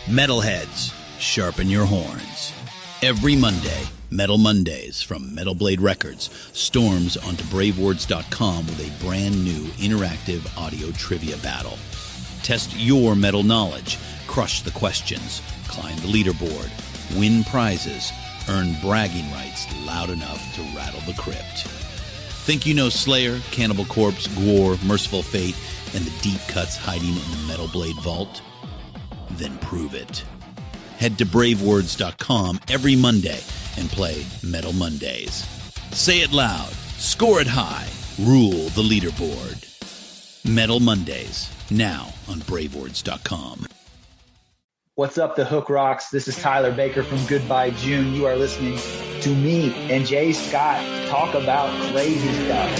Metalheads, sharpen your horns. Every Monday, Metal Mondays from Metal Blade Records storms onto bravewords.com with a brand new interactive audio trivia battle. Test your metal knowledge, crush the questions, climb the leaderboard, win prizes, earn bragging rights loud enough to rattle the crypt. Think you know Slayer, Cannibal Corpse, Gwar, Merciful Fate, and the deep cuts hiding in the Metal Blade vault? Then prove it. Head to bravewords.com every Monday and play Metal Mondays. Say it loud, score it high, rule the leaderboard. Metal Mondays, now on bravewords.com. What's up, The Hook Rocks? This is Tyler Baker from Goodbye June. You are listening to me and Jay Scott talk about crazy stuff.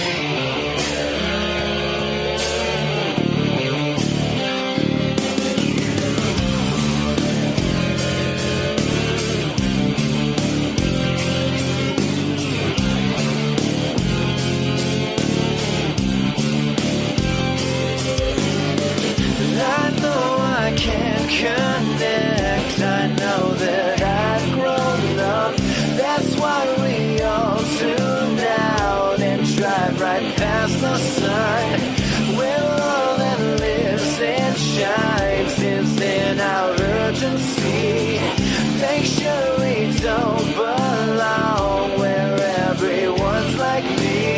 Connect, I know that I've grown up. That's why we all tuned out and drive right past the sun. Where all that lives and shines is in our urgency. Make sure we don't belong where everyone's like me.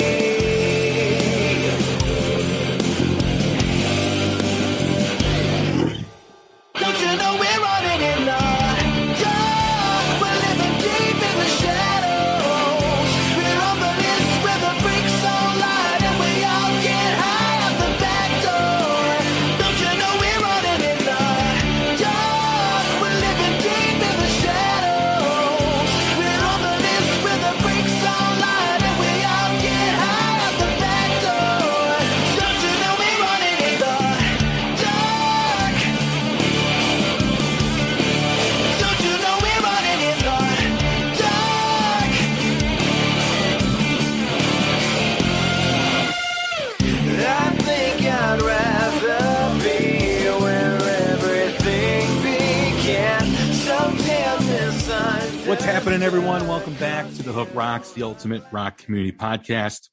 What's happening, everyone? Welcome back to The Hook Rocks, the ultimate rock community podcast.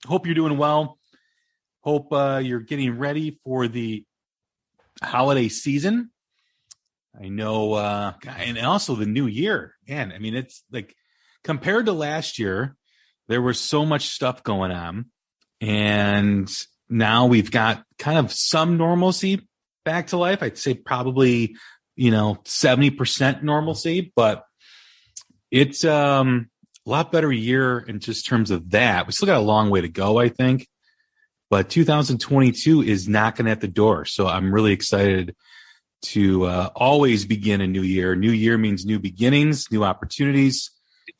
Hope you're doing well. Hope you're getting ready for the holiday season. I know, and also the new year. Man, I mean, it's like compared to last year, there was so much stuff going on. And now we've got kind of some normalcy back to life. I'd say probably, 70% normalcy, but it's a lot better year in just terms of that. We still got a long way to go, I think, but 2022 is knocking at the door. So I'm really excited to always begin a new year. New year means new beginnings, new opportunities.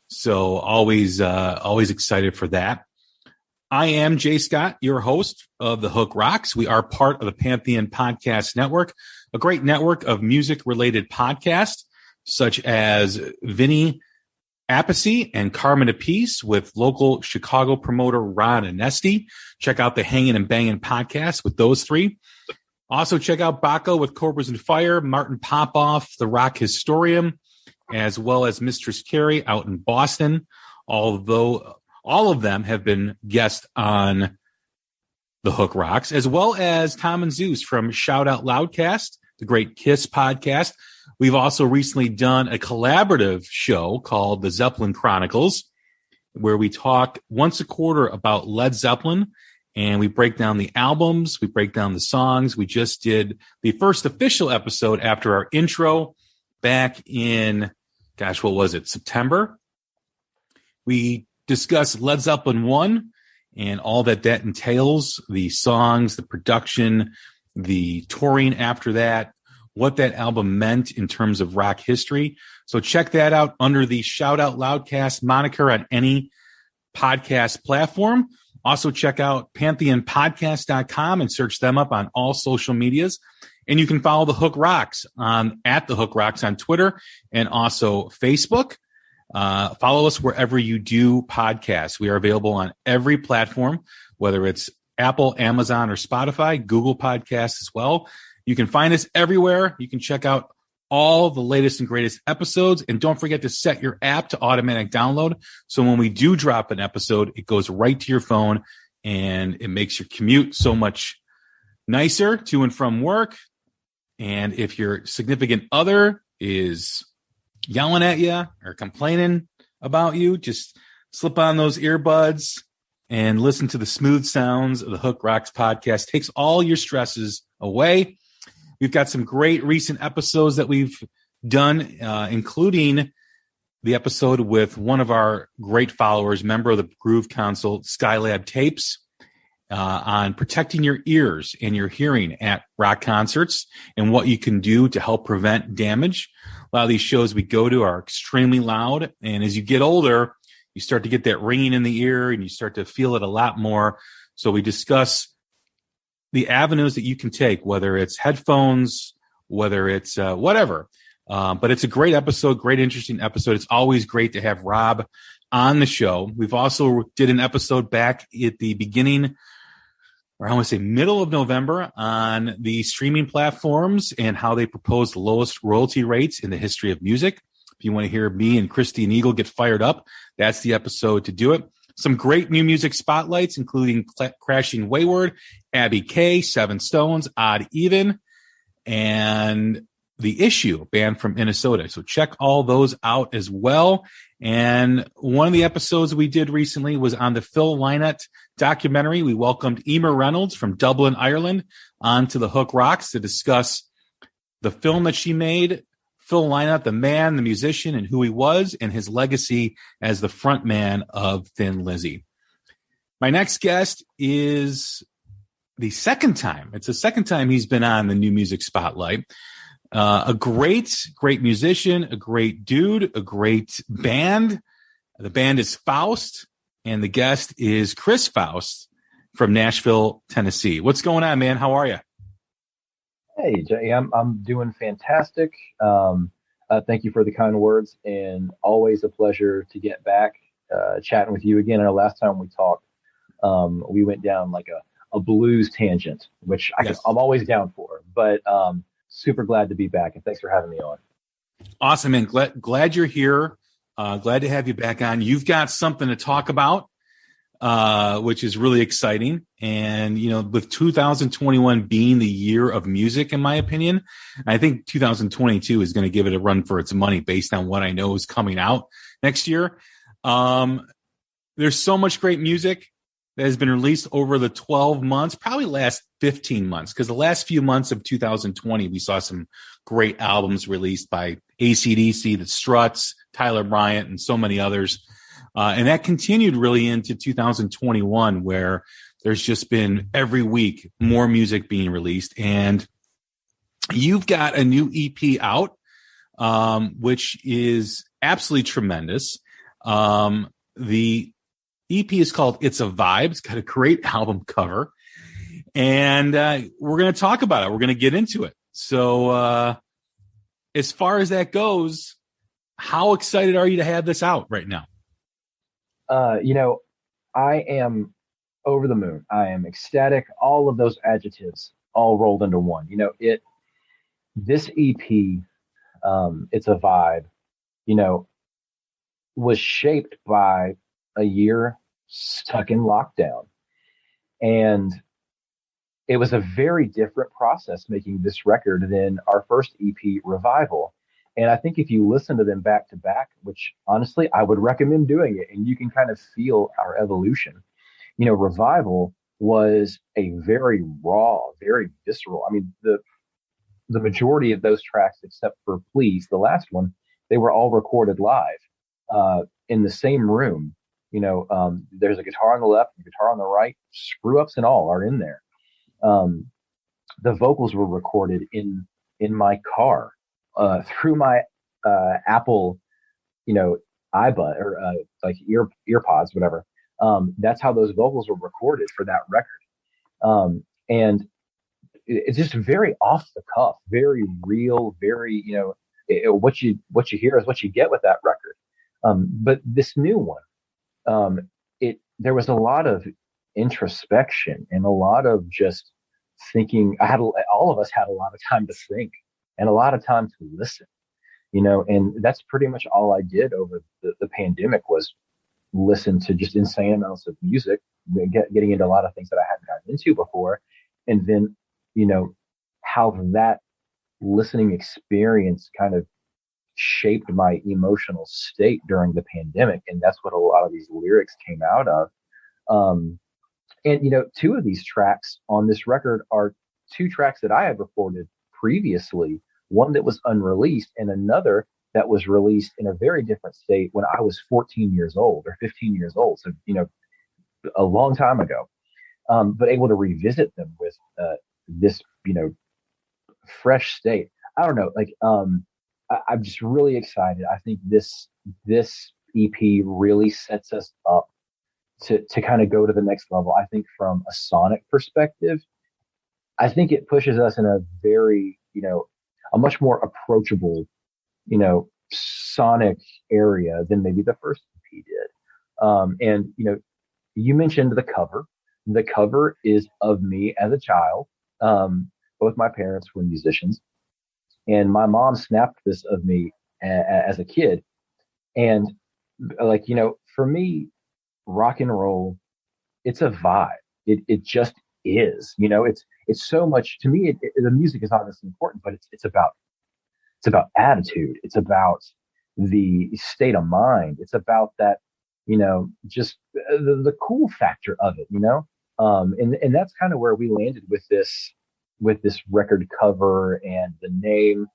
So always excited for that. I am Jay Scott, your host of The Hook Rocks. We are part of the Pantheon Podcast Network, a great network of music-related podcasts, such as Vinny Appice and Carmen Apice with local Chicago promoter Ron Anesti. Check out the Hangin' and Bangin' podcast with those three. Also check out Baco with Cobras and Fire, Martin Popoff, the Rock Historian, as well as Mistress Carrie out in Boston. Although all of them have been guests on The Hook Rocks, as well as Tom and Zeus from Shout Out Loudcast, the great Kiss podcast. We've also recently done a collaborative show called The Zeppelin Chronicles, where we talk once a quarter about Led Zeppelin, and we break down the albums, we break down the songs. We just did the first official episode after our intro back in, what was it, September? We discussed Led Zeppelin 1 and all that entails, the songs, the production, the touring after that, what that album meant in terms of rock history. So check that out under the Shout Out Loudcast moniker on any podcast platform. Also check out pantheonpodcast.com and search them up on all social medias. And you can follow The Hook Rocks at The Hook Rocks on Twitter and also Facebook. Follow us wherever you do podcasts. We are available on every platform, whether it's Apple, Amazon, or Spotify, Google Podcasts as well. You can find us everywhere. You can check out all the latest and greatest episodes. And don't forget to set your app to automatic download. So when we do drop an episode, it goes right to your phone and it makes your commute so much nicer to and from work. And if your significant other is yelling at you or complaining about you, just slip on those earbuds and listen to the smooth sounds of the Hook Rocks podcast. Takes all your stresses away. We've got some great recent episodes that we've done, including the episode with one of our great followers, member of the Groove Council, Skylab Tapes, on protecting your ears and your hearing at rock concerts and what you can do to help prevent damage. A lot of these shows we go to are extremely loud, and as you get older, you start to get that ringing in the ear and you start to feel it a lot more. So we discuss the avenues that you can take, whether it's headphones, whether it's whatever. But it's a great episode, great, interesting episode. It's always great to have Rob on the show. We've also did an episode back at the beginning, or I want to say middle of November, on the streaming platforms and how they propose the lowest royalty rates in the history of music. If you want to hear me and Christy and Eagle get fired up, that's the episode to do it. Some great new music spotlights, including Crashing Wayward, Abby K, Seven Stones, Odd Even, and The Issue, band from Minnesota. So check all those out as well. And one of the episodes we did recently was on the Phil Lynott documentary. We welcomed Emer Reynolds from Dublin, Ireland, onto the Hook Rocks to discuss the film that she made, Phil Lynott, the man, the musician, and who he was, and his legacy as the front man of Thin Lizzy. My next guest is the second time. It's the second time he's been on the New Music Spotlight. A great musician, a great dude, a great band. The band is Foust, and the guest is Chris Foust from Nashville, Tennessee. What's going on, man? How are you? Hey, Jay, I'm doing fantastic. Thank you for the kind words, and always a pleasure to get back chatting with you again. And last time we talked, we went down like a blues tangent, which I'm always down for. But super glad to be back, and thanks for having me on. Awesome, man. Glad you're here. Glad to have you back on. You've got something to talk about, which is really exciting. And, you know, with 2021 being the year of music, in my opinion, I think 2022 is going to give it a run for its money based on what I know is coming out next year. There's so much great music that has been released over the 12 months, probably last 15 months, because the last few months of 2020, we saw some great albums released by AC/DC, The Struts, Tyler Bryant, and so many others. And that continued really into 2021, where there's just been every week more music being released. And you've got a new EP out, which is absolutely tremendous. The EP is called It's a Vibe. It's got a great album cover. And we're going to talk about it. We're going to get into it. So as far as that goes, how excited are you to have this out right now? You know, I am over the moon. I am ecstatic. All of those adjectives all rolled into one. You know, this EP, It's a Vibe, you know, was shaped by a year stuck in lockdown. And it was a very different process making this record than our first EP, Revival. And I think if you listen to them back to back, which honestly, I would recommend doing it, and you can kind of feel our evolution. You know, Revival was a very raw, very visceral. I mean, the majority of those tracks, except for Please, the last one, they were all recorded live in the same room. You know, there's a guitar on the left, a guitar on the right, screw ups and all are in there. The vocals were recorded in my car. Through my Apple, you know, iBud or like earpods, whatever. That's how those vocals were recorded for that record. And it's just very off the cuff, very real, very, you know, what you hear is what you get with that record. But this new one, there was a lot of introspection and a lot of just thinking. All of us had a lot of time to think. and a lot of time to listen, and that's pretty much all I did over the pandemic was listen to just insane amounts of music, getting into a lot of things that I hadn't gotten into before. And then, how that listening experience kind of shaped my emotional state during the pandemic. And that's what a lot of these lyrics came out of. And, two of these tracks on this record are two tracks that I had recorded previously, one that was unreleased and another that was released in a very different state when I was 14 years old or 15 years old. So, a long time ago, but able to revisit them with this, fresh state. I don't know, I'm just really excited. I think this EP really sets us up to kind of go to the next level. I think from a sonic perspective, I think it pushes us in a very, a much more approachable, sonic area than maybe the first EP did. And, you mentioned the cover. The cover is of me as a child. Both my parents were musicians, and my mom snapped this of me as a kid. And for me, rock and roll, it's a vibe. It just is, it's so much to me. The music is obviously important, but it's about attitude. It's about the state of mind. It's about that, just the cool factor of it, and that's kind of where we landed with this record cover and the name,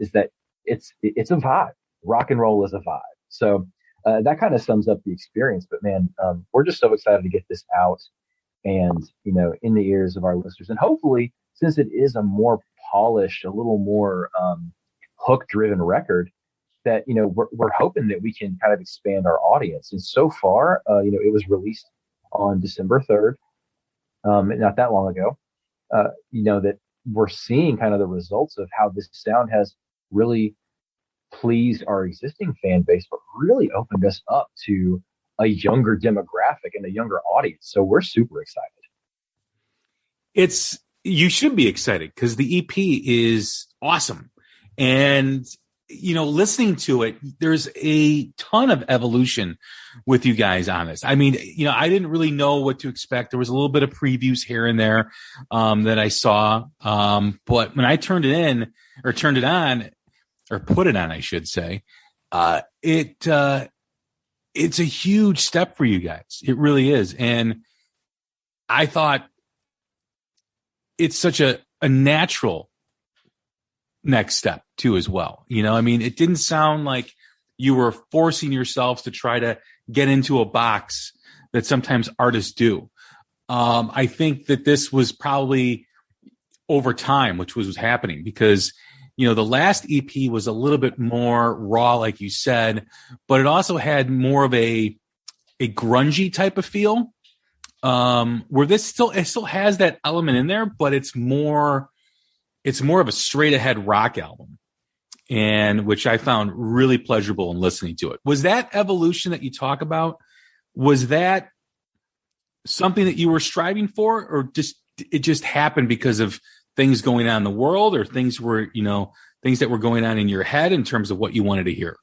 is that it's a vibe. Rock and roll is a vibe. So that kind of sums up the experience. But man, we're just so excited to get this out and, in the ears of our listeners. And hopefully, since it is a more polished, a little more hook driven record, that, we're hoping that we can kind of expand our audience. And so far, it was released on December 3rd, not that long ago, that we're seeing kind of the results of how this sound has really pleased our existing fan base, but really opened us up to a younger demographic and a younger audience. So we're super excited. You should be excited because the EP is awesome. And, listening to it, there's a ton of evolution with you guys on this. I mean, I didn't really know what to expect. There was a little bit of previews here and there that I saw. But when I turned it on, I should say, it's a huge step for you guys. It really is. And I thought it's such a natural next step too, as well. It didn't sound like you were forcing yourselves to try to get into a box that sometimes artists do. I think that this was probably over time, which was happening because, the last EP was a little bit more raw, like you said, but it also had more of a grungy type of feel. Where it still has that element in there, but it's more of a straight ahead rock album, and which I found really pleasurable in listening to it. Was that evolution that you talk about? Was that something that you were striving for, or it just happened because of things going on in the world, or things that were going on in your head in terms of what you wanted to hear?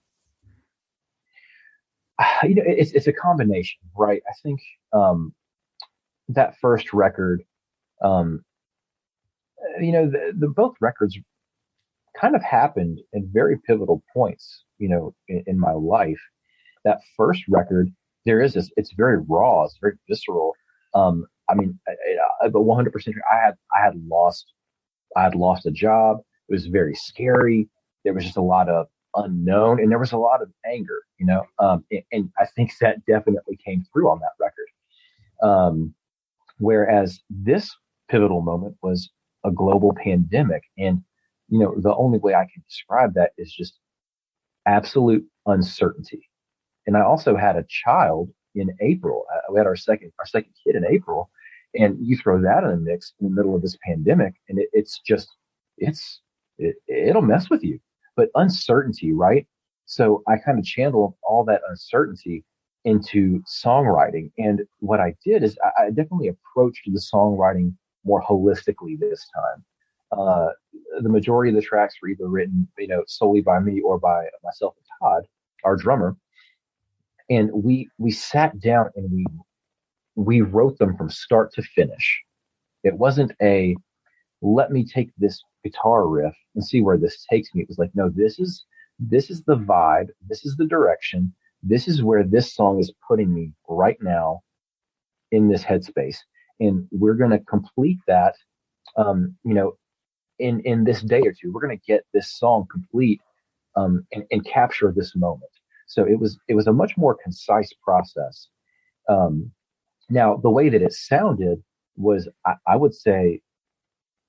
It's a combination, right? I think, that first record, the both records kind of happened at very pivotal points, in my life. That first record, it's very raw, it's very visceral. But 100%, I had lost a job. It was very scary. There was just a lot of unknown, and there was a lot of anger, and I think that definitely came through on that record. Whereas this pivotal moment was a global pandemic. And, the only way I can describe that is just absolute uncertainty. And I also had a child in April. We had our second kid in April, and you throw that in the mix in the middle of this pandemic, and it'll mess with you. But uncertainty, right? So I kind of channeled all that uncertainty into songwriting. And what I did is I definitely approached the songwriting more holistically this time. uh, the majority of the tracks were either written, solely by me or by myself and Todd, our drummer. And we sat down and we wrote them from start to finish. It wasn't a, let me take this guitar riff and see where this takes me. It was like, no, this is the vibe. This is the direction. This is where this song is putting me right now in this headspace. And we're going to complete that, in this day or two. We're going to get this song complete, and capture this moment. So it was a much more concise process. Now, the way that it sounded was, I would say,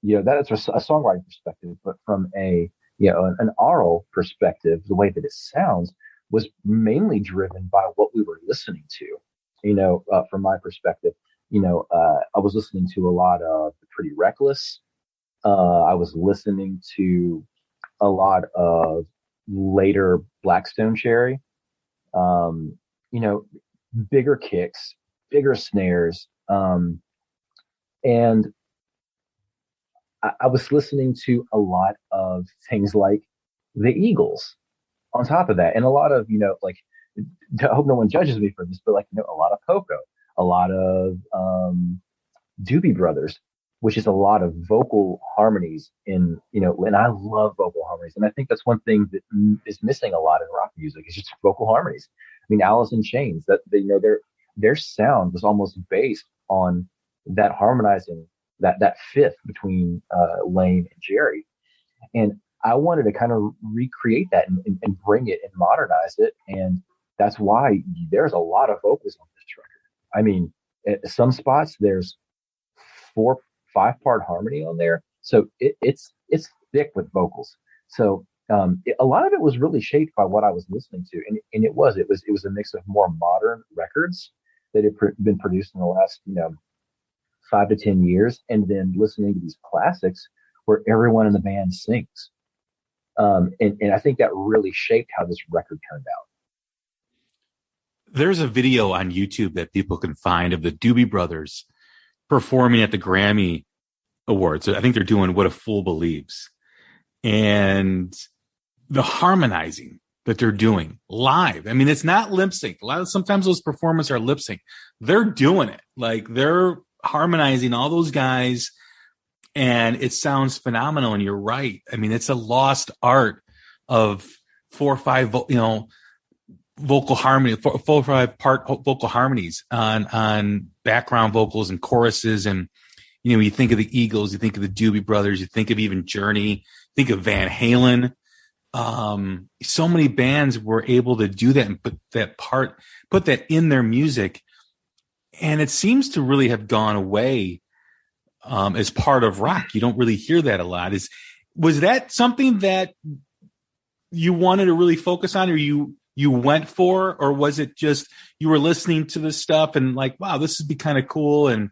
that's a songwriting perspective, but from an aural perspective, the way that it sounds was mainly driven by what we were listening to. From my perspective, I was listening to a lot of Pretty Reckless. I was listening to a lot of later Blackstone Cherry. Bigger kicks, bigger snares, and I was listening to a lot of things like the Eagles on top of that. And a lot of, I hope no one judges me for this, but a lot of Poco, a lot of Doobie Brothers, which is a lot of vocal harmonies and I love vocal harmonies. And I think that's one thing that is missing a lot in rock music is just vocal harmonies. I mean, Alice in Chains, that their sound was almost based on that harmonizing, that fifth between Lane and Jerry. And I wanted to kind of recreate that and bring it and modernize it. And that's why there's a lot of vocals on this record. I mean, at some spots there's 4-5 part harmony on there. So it's thick with vocals. So a lot of it was really shaped by what I was listening to. And it was a mix of more modern records that had been produced in the last, 5 to 10 years, and then listening to these classics where everyone in the band sings. And I think that really shaped how this record turned out. There's a video on YouTube that people can find of the Doobie Brothers performing at the Grammy Awards. I think they're doing What a Fool Believes. And the harmonizing that they're doing live. I mean, it's not lip sync. Sometimes those performances are lip sync. They're doing it. They're harmonizing all those guys, and it sounds phenomenal. And you're right. I mean, it's a lost art of 4 or 5, vocal harmony, 4 or 5 part vocal harmonies on background vocals and choruses. And, you think of the Eagles, you think of the Doobie Brothers, you think of even Journey, think of Van Halen. So many bands were able to do that and put that in their music. And it seems to really have gone away as part of rock. You don't really hear that a lot. Was that something that you wanted to really focus on, or you went for, or was it just you were listening to this stuff and wow, this would be kind of cool, and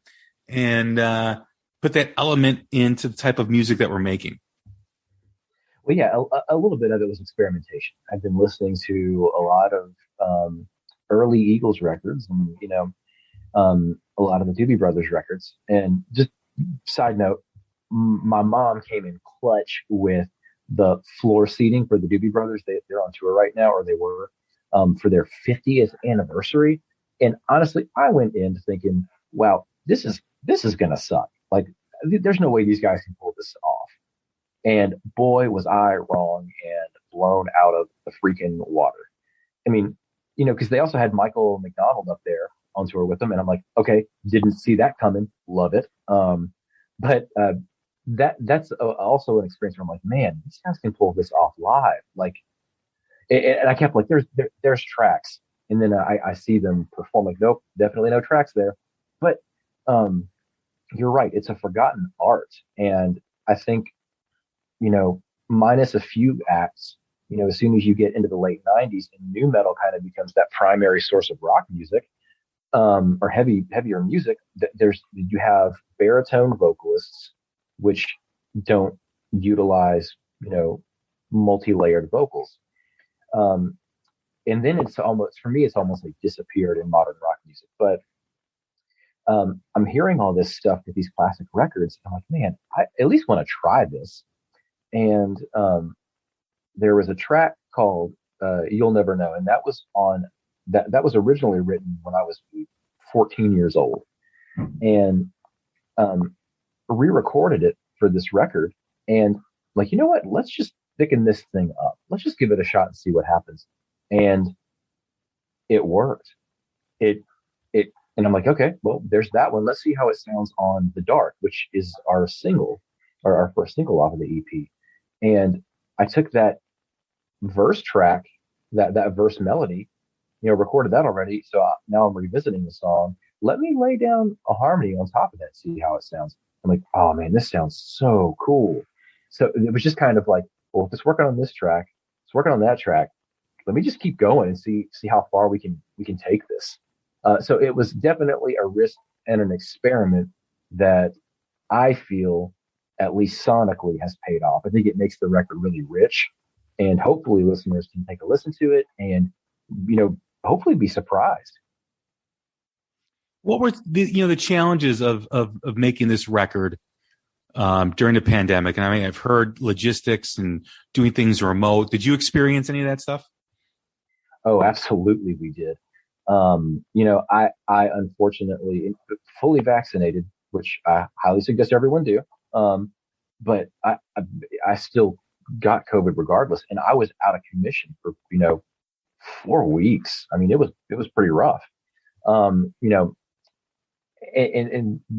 put that element into the type of music that we're making? Well, yeah, a little bit of it was experimentation. I've been listening to a lot of early Eagles records, and a lot of the Doobie Brothers records. And just side note, my mom came in clutch with the floor seating for the Doobie Brothers. They're on tour right now, or they were, for their 50th anniversary. And honestly, I went in thinking, wow, this is going to suck. There's no way these guys can pull this off. And boy, was I wrong and blown out of the freaking water. I mean, because they also had Michael McDonald up there on tour with them, and I'm like, okay, didn't see that coming. Love it. But that's also an experience where I'm like, man, these guys can pull this off live. And I kept there's tracks, and then I see them perform. Nope, definitely no tracks there. But you're right, it's a forgotten art, and I think minus a few acts, as soon as you get into the late 90s and nu metal kind of becomes that primary source of rock music, or heavier music, you have baritone vocalists, which don't utilize, multi-layered vocals. And then it's almost, for me, it's almost disappeared in modern rock music. But I'm hearing all this stuff with these classic records. I'm like, man, I at least want to try this. And there was a track called You'll Never Know. And that was that was originally written when I was 14 years old, and re-recorded it for this record. And like, you know what? Let's just thicken this thing up. Let's just give it a shot and see what happens. And it worked. And I'm like, okay, well, there's that one. Let's see how it sounds on The Dark, which is our single, or our first single off of the EP. And I took that verse track, that verse melody, recorded that already. So now I'm revisiting the song. Let me lay down a harmony on top of that, see how it sounds. I'm like, oh man, this sounds so cool. So it was just kind of like, well, if it's working on this track, it's working on that track. Let me just keep going and see how far we can take this. So it was definitely a risk and an experiment that I feel, at least sonically, has paid off. I think it makes the record really rich, and hopefully listeners can take a listen to it and, hopefully be surprised. What were the challenges of making this record during the pandemic? And I mean, I've heard logistics and doing things remote. Did you experience any of that stuff? Oh, absolutely, we did. I unfortunately fully vaccinated, which I highly suggest everyone do. But I still got COVID regardless, and I was out of commission for 4 weeks. I mean, it was pretty rough. And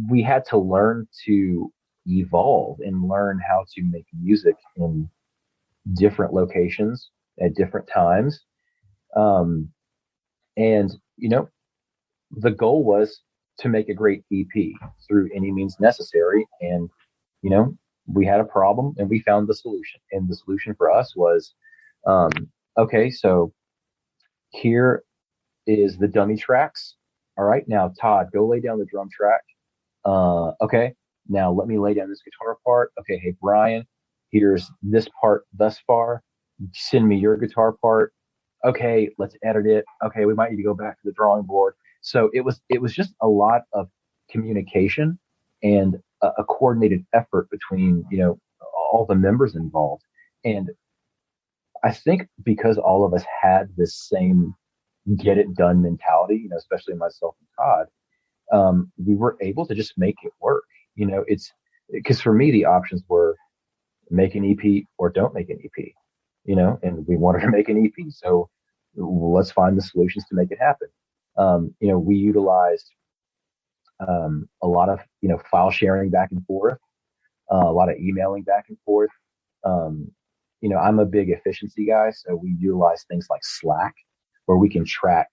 we had to learn to evolve and learn how to make music in different locations at different times. And the goal was to make a great EP through any means necessary. And, we had a problem and we found the solution. And the solution for us was, okay, so here is the dummy tracks. All right, now Todd, go lay down the drum track. Okay, now let me lay down this guitar part. Okay, hey Brian, here's this part thus far. Send me your guitar part. Okay, let's edit it. Okay, we might need to go back to the drawing board. So it was just a lot of communication and a coordinated effort between all the members involved. And I think because all of us had this same get it done mentality, especially myself and Todd, we were able to just make it work. It's because for me, the options were make an EP or don't make an EP, and we wanted to make an EP. So let's find the solutions to make it happen. We utilized, a lot of, file sharing back and forth, a lot of emailing back and forth. I'm a big efficiency guy. So we utilize things like Slack, where we can track,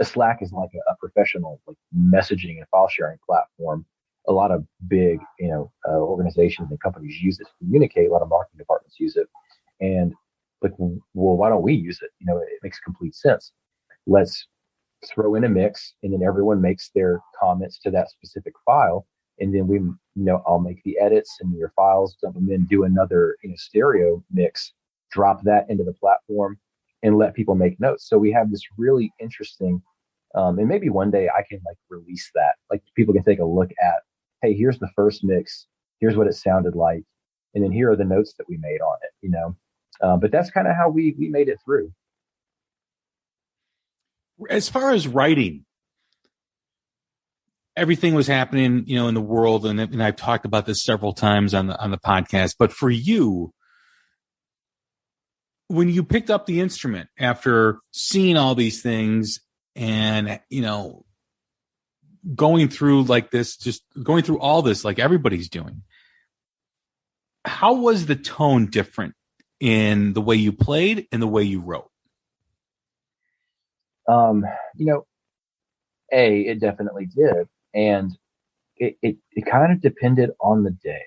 Slack is like a professional messaging and file sharing platform. A lot of big, organizations and companies use it to communicate. A lot of marketing departments use it. And well, why don't we use it? It makes complete sense. Let's throw in a mix, and then everyone makes their comments to that specific file. And then I'll make the edits and your files, dump them in, do another, stereo mix, drop that into the platform and let people make notes. So we have this really interesting, and maybe one day I can release that. People can take a look at, hey, here's the first mix. Here's what it sounded like. And then here are the notes that we made on it, but that's kind of how we made it through. As far as writing, everything was happening, in the world, and I've talked about this several times on the podcast. But for you, when you picked up the instrument after seeing all these things and going through going through all this like everybody's doing, how was the tone different in the way you played and the way you wrote? It definitely did. And it kind of depended on the day.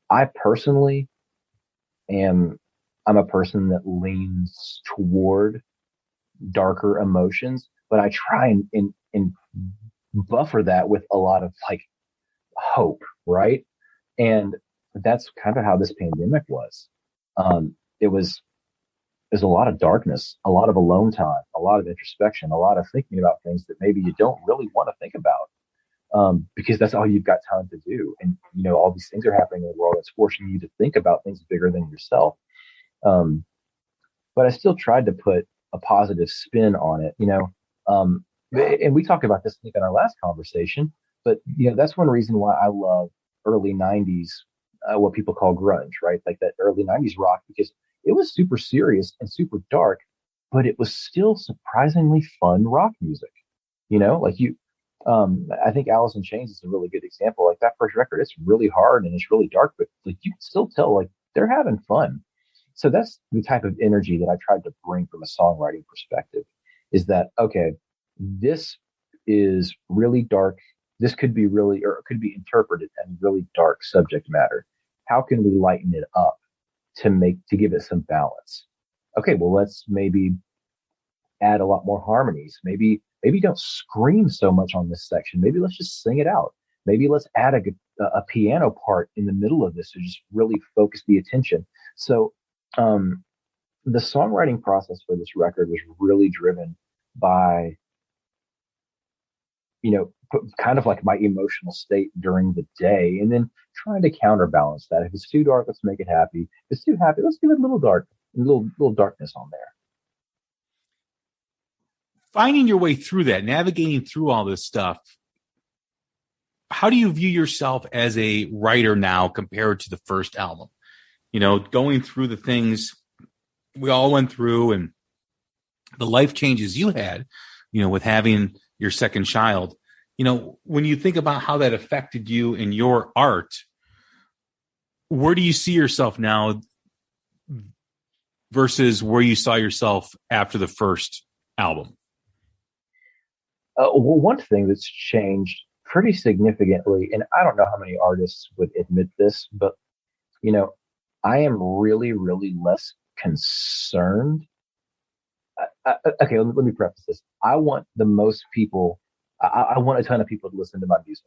I personally I'm a person that leans toward darker emotions, but I try and buffer that with a lot of hope. Right. And that's kind of how this pandemic was. It was is a lot of darkness, a lot of alone time, a lot of introspection, a lot of thinking about things that maybe you don't really want to think about. Because that's all you've got time to do. And, all these things are happening in the world that's forcing you to think about things bigger than yourself. But I still tried to put a positive spin on it, and we talked about this, I think, in our last conversation, but, that's one reason why I love early 90s, what people call grunge, right? Like that early 90s rock, because it was super serious and super dark, but it was still surprisingly fun rock music, I think Alice in Chains is a really good example. Like that first record, it's really hard and it's really dark, but like you can still tell like they're having fun. So that's the type of energy that I tried to bring from a songwriting perspective, is that, okay, this is really dark. This could be really, or it could be interpreted as really dark subject matter. How can we lighten it up to give it some balance? Okay, well, let's maybe add a lot more harmonies. Maybe don't scream so much on this section. Maybe let's just sing it out. Maybe let's add a piano part in the middle of this to just really focus the attention. So the songwriting process for this record was really driven by, kind of like my emotional state during the day, and then trying to counterbalance that. If it's too dark, let's make it happy. If it's too happy, let's give it a little dark, a little darkness on there. Finding your way through that, navigating through all this stuff, how do you view yourself as a writer now compared to the first album? Going through the things we all went through and the life changes you had, with having your second child, when you think about how that affected you in your art, where do you see yourself now versus where you saw yourself after the first album? Well, one thing that's changed pretty significantly, and I don't know how many artists would admit this, but, I am really, really less concerned. Okay, let me preface this. I want the most people, I want a ton of people to listen to my music,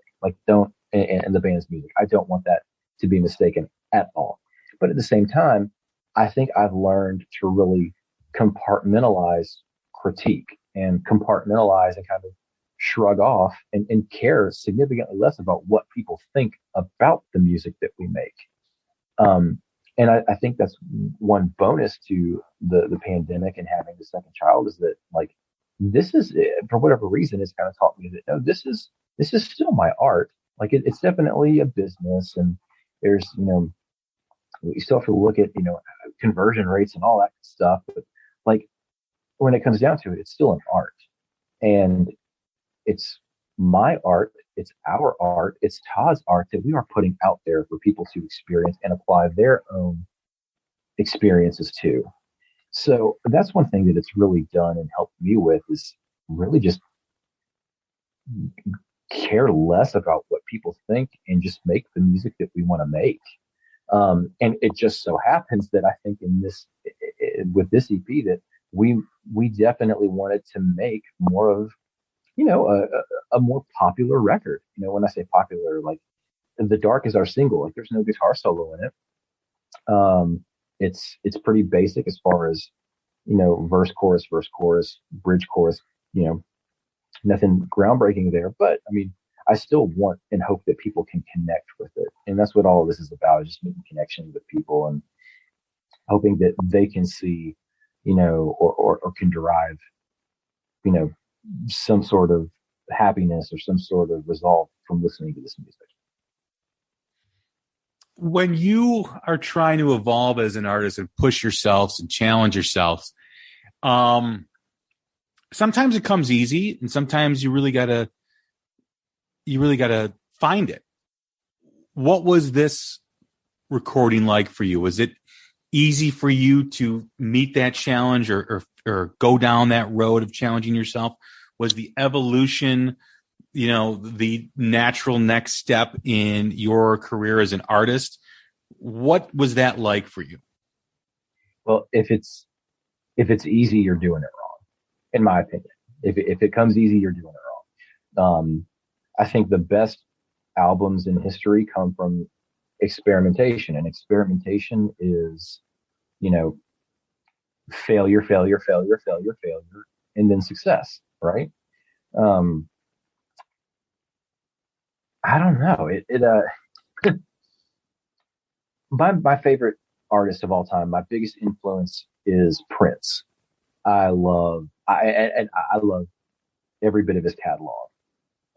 and the band's music. I don't want that to be mistaken at all. But at the same time, I think I've learned to really compartmentalize critique and compartmentalize and kind of shrug off and care significantly less about what people think about the music that we make. And I think that's one bonus to the pandemic and having the second child, is that like, this is, for whatever reason, it's kind of taught me that, no, this is still my art. Like it's definitely a business, and there's, you still have to look at, conversion rates and all that stuff. But like when it comes down to it, it's still an art, and it's my art. It's our art. It's Todd's art that we are putting out there for people to experience and apply their own experiences to. So that's one thing that it's really done and helped me with, is really just care less about what people think and just make the music that we want to make. And it just so happens that I think with this EP that we definitely wanted to make more of, a more popular record. When I say popular, like The Dark is our single. Like there's no guitar solo in it. It's pretty basic as far as, verse, chorus, bridge, chorus, nothing groundbreaking there. But I mean, I still want and hope that people can connect with it. And that's what all of this is about, is just making connections with people and hoping that they can see, or can derive, some sort of happiness or some sort of resolve from listening to this music. When you are trying to evolve as an artist and push yourselves and challenge yourselves, sometimes it comes easy, and sometimes you really gotta find it. What was this recording like for you? Was it easy for you to meet that challenge or go down that road of challenging yourself? Was the evolution, the natural next step in your career as an artist? What was that like for you? Well, if it's easy, you're doing it wrong, in my opinion. If it comes easy, you're doing it wrong. I think the best albums in history come from experimentation, and experimentation is, failure, failure, failure, failure, failure, and then success, right? I don't know. My favorite artist of all time, my biggest influence is Prince. I love every bit of his catalog.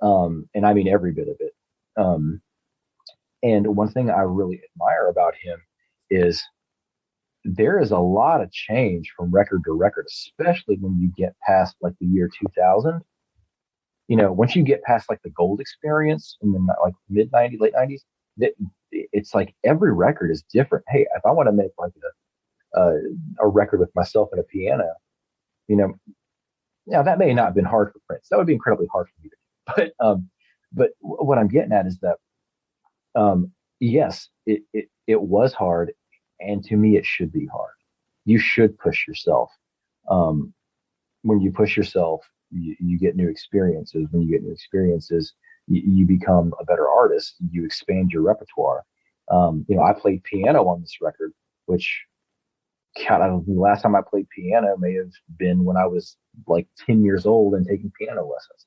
And I mean every bit of it. And one thing I really admire about him is there is a lot of change from record to record, especially when you get past like the year 2000. Once you get past like the gold experience in the like mid 90s, late 90s, it's like every record is different. Hey, if I want to make like a record with myself and a piano, now that may not have been hard for Prince. That would be incredibly hard for me to do. But what I'm getting at is that, yes, it was hard. And to me, it should be hard. You should push yourself. When you push yourself, you get new experiences. When you get new experiences, you become a better artist. You expand your repertoire. I played piano on this record, which, God, the last time I played piano may have been when I was like 10 years old and taking piano lessons.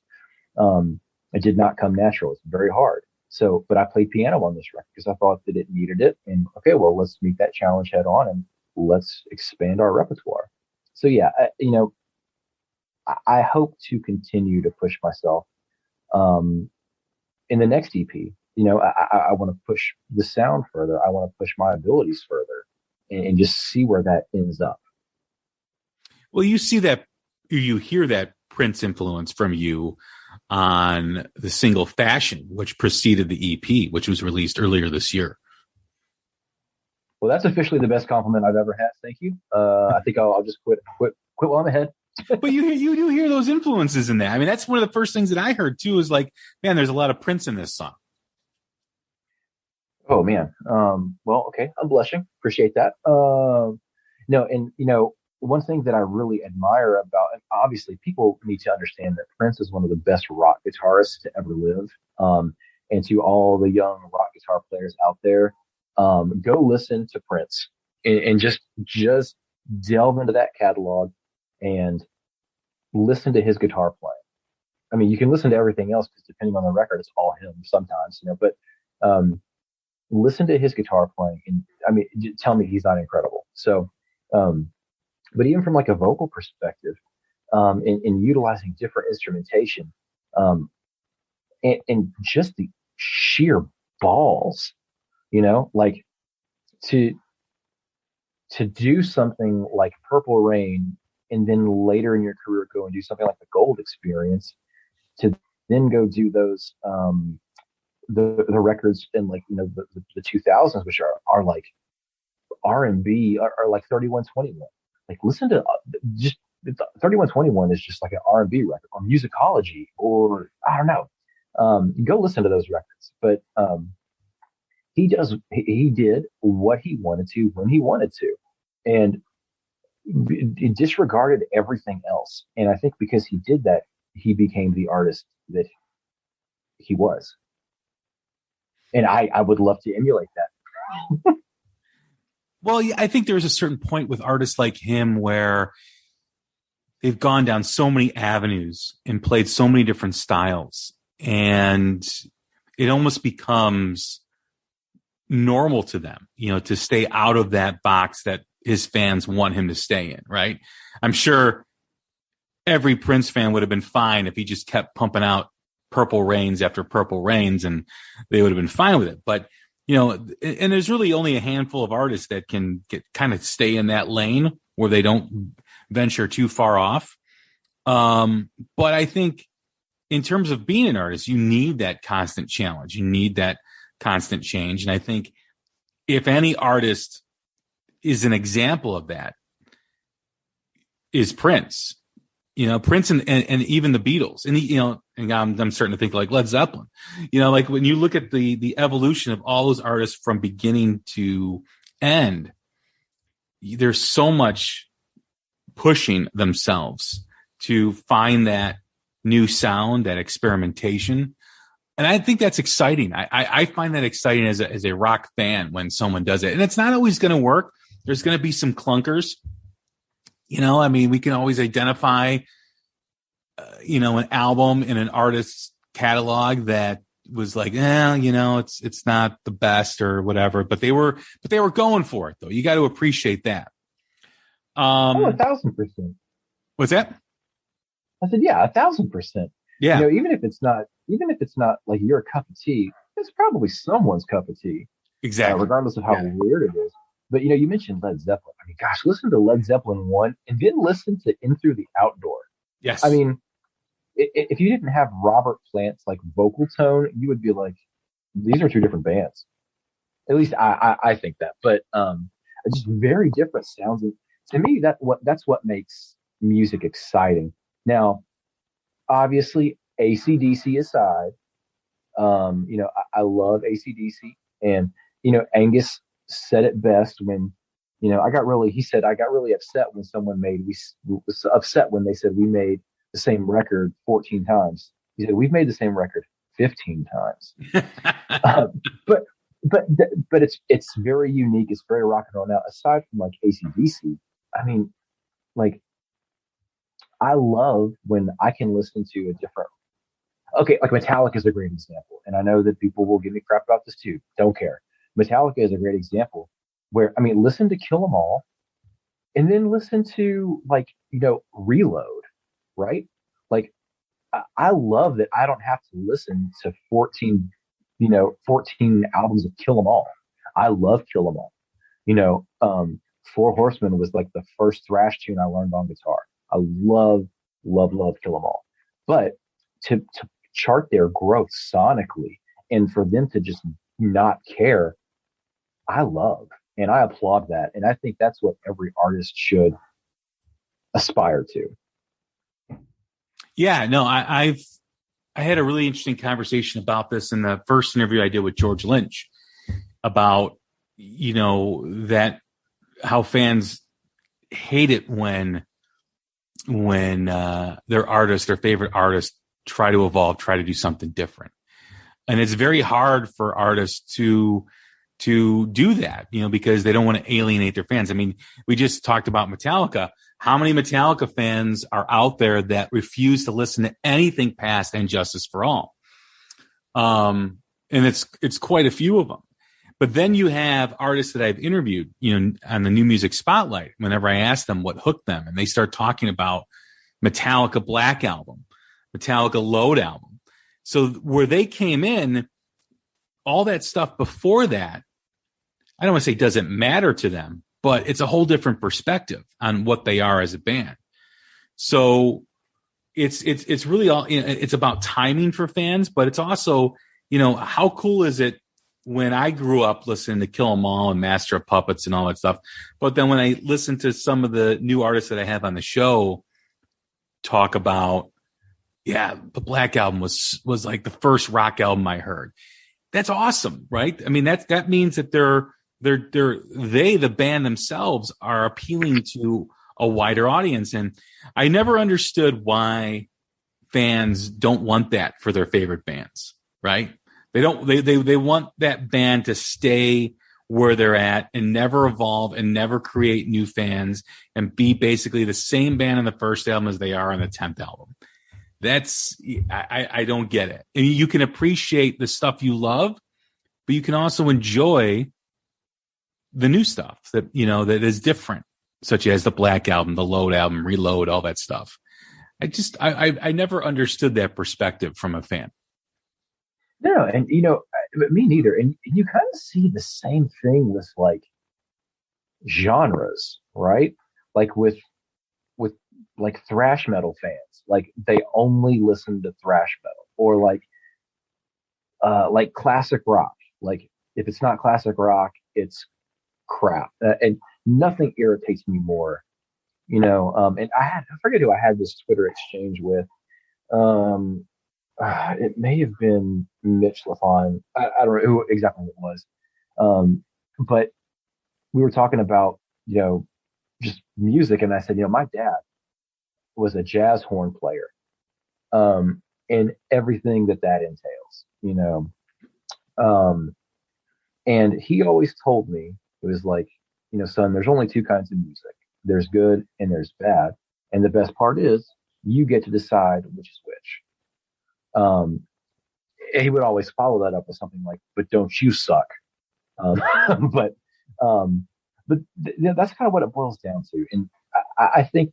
It did not come natural. It's very hard. So, but I played piano on this record because I thought that it needed it. And okay, well, let's meet that challenge head on and let's expand our repertoire. So yeah, I hope to continue to push myself. In the next EP, I want to push the sound further. I want to push my abilities further and just see where that ends up. Well, you hear that Prince influence from you on the single Fashion, which preceded the EP, which was released earlier this year. Well, that's officially the best compliment I've ever had. Thank you. I think I'll just quit while I'm ahead. But you do hear those influences in that. I mean, that's one of the first things that I heard too, is like, man, there's a lot of Prince in this song. Oh man. Well, okay. I'm blushing. Appreciate that. One thing that I really admire about, and obviously people need to understand that Prince is one of the best rock guitarists to ever live. And to all the young rock guitar players out there, go listen to Prince and just delve into that catalog and listen to his guitar playing. I mean, you can listen to everything else because depending on the record, it's all him sometimes, but listen to his guitar playing. And I mean, tell me he's not incredible. So, but even from like a vocal perspective, in utilizing different instrumentation, and just the sheer balls, like to do something like Purple Rain, and then later in your career go and do something like the Gold Experience, to then go do those the records in like the 2000s, which are like R&B, are like 3121. Like listen to just 3121 is just like an R&B record, or Musicology, or I don't know. Go listen to those records. But he did what he wanted to when he wanted to, and it disregarded everything else. And I think because he did that, he became the artist that he was. And I would love to emulate that. Well, I think there's a certain point with artists like him where they've gone down so many avenues and played so many different styles, and it almost becomes normal to them, to stay out of that box that his fans want him to stay in, right? I'm sure every Prince fan would have been fine if he just kept pumping out Purple Rains after Purple Rains, and they would have been fine with it. But, and there's really only a handful of artists that can kind of stay in that lane where they don't venture too far off. But I think in terms of being an artist, you need that constant challenge. You need that constant change. And I think if any artist is an example of that, is Prince. Prince and even the Beatles, and I'm starting to think like Led Zeppelin, like when you look at the evolution of all those artists from beginning to end, there's so much pushing themselves to find that new sound, that experimentation. And I think that's exciting. I find that exciting as a rock fan when someone does it, and it's not always going to work. There's going to be some clunkers. I mean, we can always identify, an album in an artist's catalog that was like, it's not the best or whatever, but they were going for it though. You got to appreciate that. 1,000%. What's that? I said, yeah, 1,000%. Yeah. Even if it's not like your cup of tea, it's probably someone's cup of tea. Exactly. Regardless of how weird it is. But, you mentioned Led Zeppelin. I mean, gosh, listen to Led Zeppelin 1 and then listen to In Through the Outdoor. Yes. I mean, if you didn't have Robert Plant's like vocal tone, you would be like, these are two different bands. At least I think that. But just very different sounds. And to me, that's what makes music exciting. Now, obviously, AC/DC aside, I love AC/DC. And, Angus said it best when, he said, I got really upset when was upset when they said we made the same record 14 times. He said, we've made the same record 15 times. But it's very unique. It's very rock and roll. Now, aside from like AC/DC, I mean, like, I love when I can listen to a different, like Metallica is a great example. And I know that people will give me crap about this too. Don't care. Metallica is a great example where, I mean, listen to Kill 'Em All and then listen to Reload, right? Like, I love that I don't have to listen to 14 albums of Kill 'Em All. I love Kill 'Em All. Four Horsemen was like the first thrash tune I learned on guitar. I love Kill 'Em All. But to chart their growth sonically and for them to just not care, I love and I applaud that. And I think that's what every artist should aspire to. Yeah, no, I had a really interesting conversation about this in the first interview I did with George Lynch about, that how fans hate it when their favorite artists try to evolve, try to do something different. And it's very hard for artists to do that, because they don't want to alienate their fans. I mean, we just talked about Metallica. How many Metallica fans are out there that refuse to listen to anything past And Justice for All? And it's quite a few of them. But then you have artists that I've interviewed, on the New Music Spotlight, whenever I ask them what hooked them, and they start talking about Metallica Black Album, Metallica Load Album. So where they came in, all that stuff before that, I don't want to say doesn't matter to them, but it's a whole different perspective on what they are as a band. So it's really all, it's about timing for fans, but it's also, how cool is it when I grew up listening to Kill 'Em All and Master of Puppets and all that stuff. But then when I listen to some of the new artists that I have on the show talk about, the Black Album was like the first rock album I heard. That's awesome, right? I mean, that means that the band themselves are appealing to a wider audience. And I never understood why fans don't want that for their favorite bands, right? They want that band to stay where they're at and never evolve and never create new fans and be basically the same band on the first album as they are on the 10th album. I don't get it. And you can appreciate the stuff you love, but you can also enjoy the new stuff that that is different, such as the Black Album, the Load Album, Reload, all that stuff. I never understood that perspective from a fan. No, and me neither. And you kind of see the same thing with like genres, right? Like with like thrash metal fans, like they only listen to thrash metal, or like classic rock. Like if it's not classic rock, it's crap. And nothing irritates me more, and I forget who I had this Twitter exchange with. It may have been Mitch LaFon. I don't know who exactly it was. But we were talking about, just music. And I said, my dad was a jazz horn player, and everything that entails, and he always told me, it was like, son, there's only two kinds of music. There's good and there's bad. And the best part is you get to decide which is which. And he would always follow that up with something like, but don't you suck? Um, but, that's kind of what it boils down to. And I think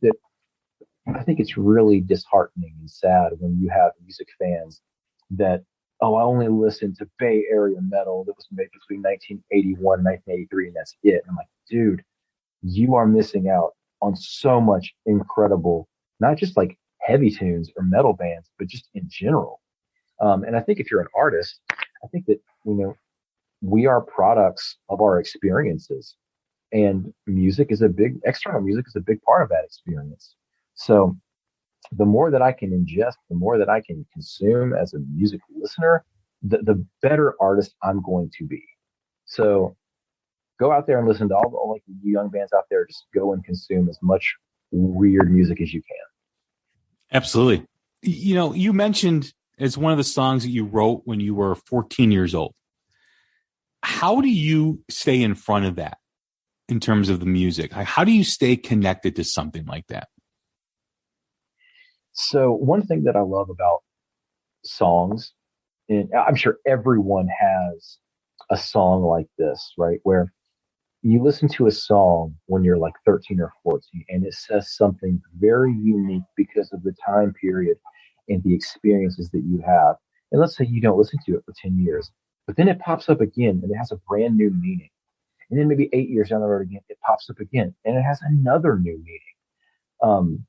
it's really disheartening and sad when you have music fans that, oh, I only listen to Bay Area metal that was made between 1981 and 1983, and that's it. And I'm like, dude, you are missing out on so much incredible, not just like heavy tunes or metal bands, but just in general. And I think if you're an artist, I think that, we are products of our experiences, and external music is a big part of that experience. So the more that I can ingest, the more that I can consume as a music listener, the better artist I'm going to be. So go out there and listen to all like you young bands out there. Just go and consume as much weird music as you can. Absolutely. You mentioned it's one of the songs that you wrote when you were 14 years old. How do you stay in front of that in terms of the music? How do you stay connected to something like that? So one thing that I love about songs, and I'm sure everyone has a song like this, right? Where you listen to a song when you're like 13 or 14 and it says something very unique because of the time period and the experiences that you have. And let's say you don't listen to it for 10 years, but then it pops up again and it has a brand new meaning. And then maybe 8 years down the road again, it pops up again and it has another new meaning.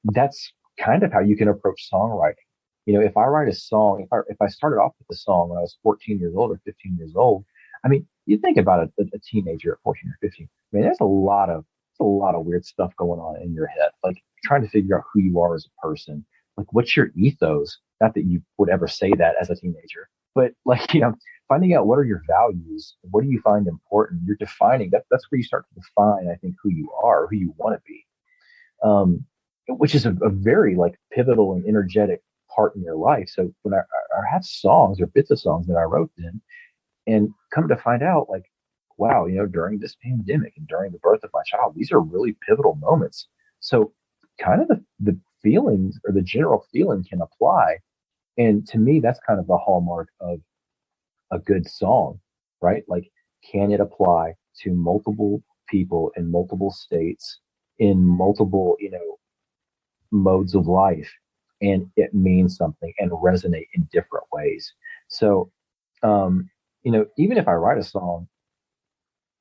That's kind of how you can approach songwriting. If I write a song, if I started off with a song when I was 14 years old or 15 years old, I mean, you think about a teenager at 14 or 15. I mean, there's a lot of weird stuff going on in your head, like trying to figure out who you are as a person. Like, what's your ethos? Not that you would ever say that as a teenager, but like, finding out what are your values, what do you find important? You're defining that. That's where you start to define, I think, who you are, who you want to be, which is a very like pivotal and energetic part in your life. So when I have songs or bits of songs that I wrote then, and come to find out, like, wow, during this pandemic and during the birth of my child, these are really pivotal moments. So kind of the feelings or the general feeling can apply. And to me, that's kind of the hallmark of a good song, right? Like, can it apply to multiple people in multiple states, in multiple, modes of life, and it means something and resonate in different ways. So, even if I write a song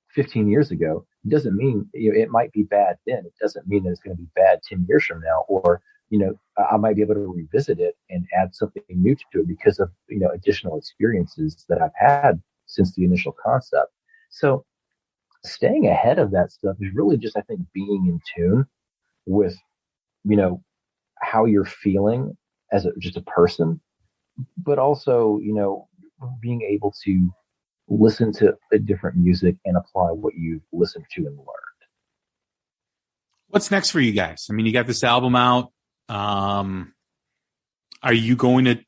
15 years ago, it doesn't mean, it might be bad then. It doesn't mean that it's going to be bad 10 years from now, or, I might be able to revisit it and add something new to it because of, additional experiences that I've had since the initial concept. So staying ahead of that stuff is really just, I think, being in tune with, how you're feeling as just a person, but also, being able to listen to a different music and apply what you've listened to and learned. What's next for you guys? I mean, you got this album out. Are you going to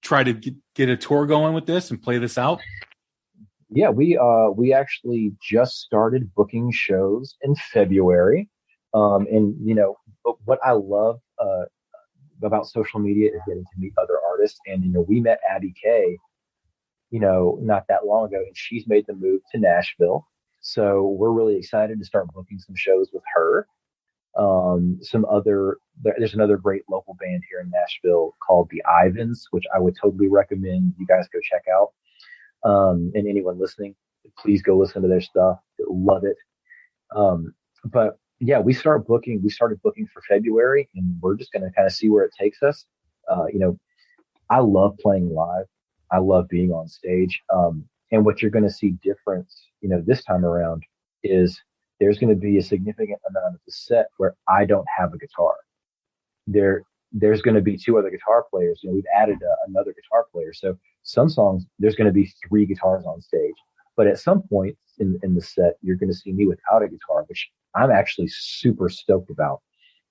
try to get a tour going with this and play this out? Yeah, we actually just started booking shows in February. And what I love about social media is getting to meet other artists. And we met Abby Kay, not that long ago, and she's made the move to Nashville. So we're really excited to start booking some shows with her. There's another great local band here in Nashville called the Ivans, which I would totally recommend you guys go check out. And anyone listening, please go listen to their stuff. Love it. But yeah, we started booking for February, and we're just going to kind of see where it takes us. I love playing live. I love being on stage. And what you're going to see different, this time around is there's going to be a significant amount of the set where I don't have a guitar. There's going to be two other guitar players. We've added another guitar player. So some songs, there's going to be 3 guitars on stage. But at some point in the set, you're going to see me without a guitar, which I'm actually super stoked about,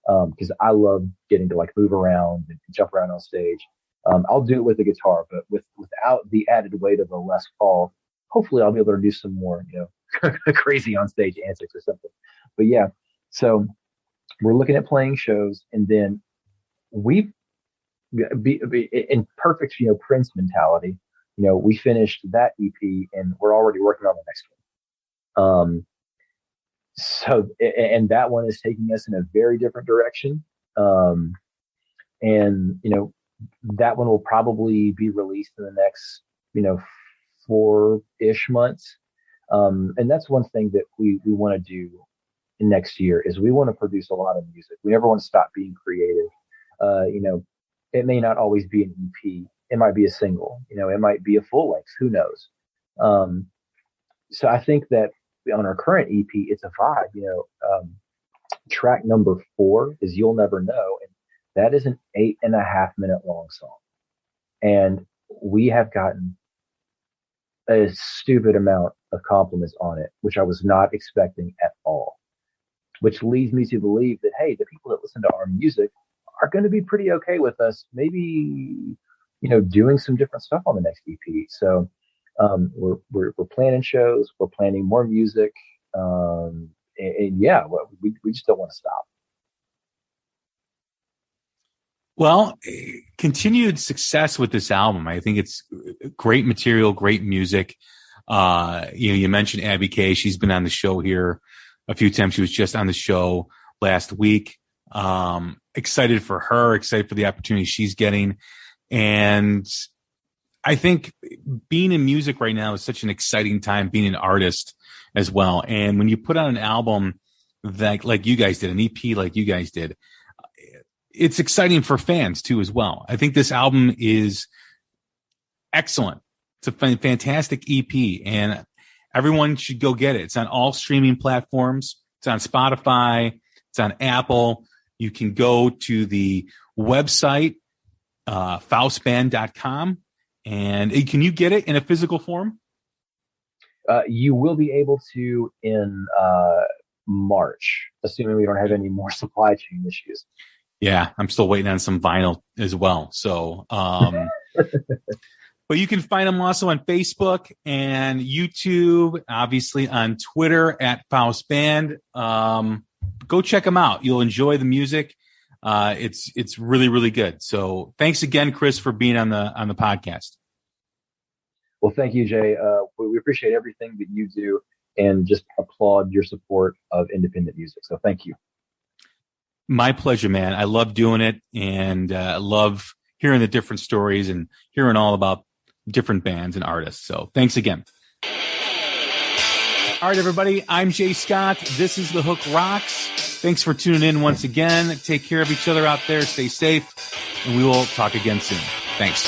because I love getting to like move around and jump around on stage. I'll do it with a guitar, but without the added weight of a Les Paul, hopefully I'll be able to do some more, crazy on stage antics or something. But yeah, so we're looking at playing shows, and then we be in perfect, Prince mentality. We finished that EP and we're already working on the next one. So, and that one is taking us in a very different direction. And, that one will probably be released in the next, 4-ish months. And that's one thing that we want to do next year is we want to produce a lot of music. We never want to stop being creative. It may not always be an EP. It might be a single, it might be a full length, who knows? So I think that on our current EP, it's a vibe, track number 4 is You'll Never Know. And that is an 8.5-minute long song. And we have gotten a stupid amount of compliments on it, which I was not expecting at all, which leads me to believe that, hey, the people that listen to our music are going to be pretty okay with us maybe, doing some different stuff on the next EP. So we're planning shows, we're planning more music, and yeah, we just don't want to stop. Well, continued success with this album. I think it's great material, great music. You mentioned Abby Kay. She's been on the show here a few times. She was just on the show last week. Excited for her, excited for the opportunity she's getting. And I think being in music right now is such an exciting time, being an artist as well. And when you put out an album that, like you guys did, an EP like you guys did, it's exciting for fans too as well. I think this album is excellent. It's a fantastic EP, and everyone should go get it. It's on all streaming platforms. It's on Spotify. It's on Apple. You can go to the website, foustband.com. And can you get it in a physical form? You will be able to in March, assuming we don't have any more supply chain issues. Yeah, I'm still waiting on some vinyl as well. So, but you can find them also on Facebook and YouTube, obviously on Twitter at Foust Band. Go check them out. You'll enjoy the music. It's really, really good. So thanks again, Chris, for being on the podcast. Well, thank you, Jay. We appreciate everything that you do and just applaud your support of independent music. So thank you. My pleasure, man. I love doing it, and I love hearing the different stories and hearing all about different bands and artists. So thanks again. All right, everybody. I'm Jay Scott. This is The Hook Rocks. Thanks for tuning in once again. Take care of each other out there. Stay safe, and we will talk again soon. Thanks.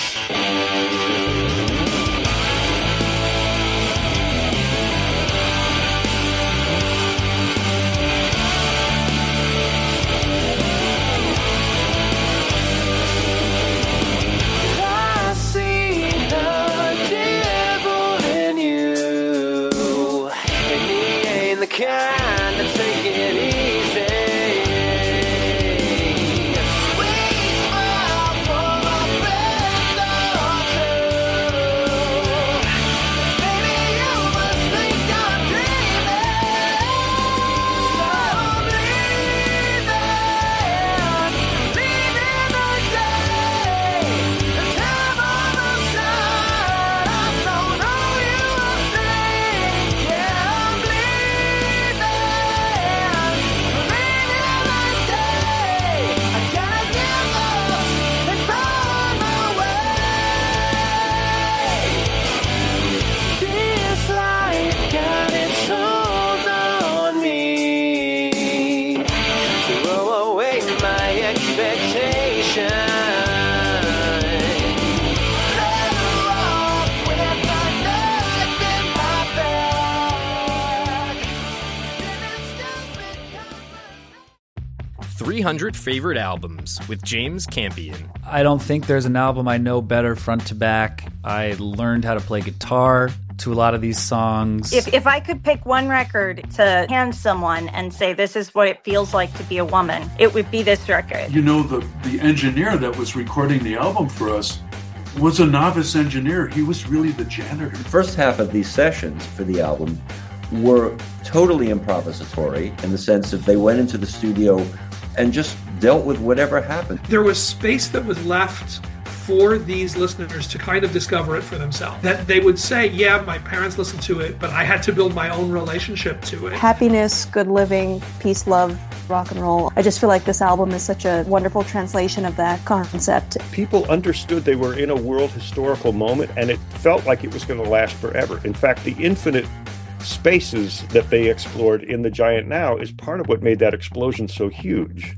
300 Favorite Albums with James Campion. I don't think there's an album I know better front to back. I learned how to play guitar to a lot of these songs. If I could pick one record to hand someone and say this is what it feels like to be a woman, it would be this record. You know, the engineer that was recording the album for us was a novice engineer. He was really the janitor. The first half of these sessions for the album were totally improvisatory in the sense that they went into the studio and just dealt with whatever happened. There was space that was left for these listeners to kind of discover it for themselves. That they would say, yeah, my parents listened to it, but I had to build my own relationship to it. Happiness, good living, peace, love, rock and roll. I just feel like this album is such a wonderful translation of that concept. People understood they were in a world historical moment, and it felt like it was going to last forever. In fact, the infinite spaces that they explored in The Giant Now is part of what made that explosion so huge.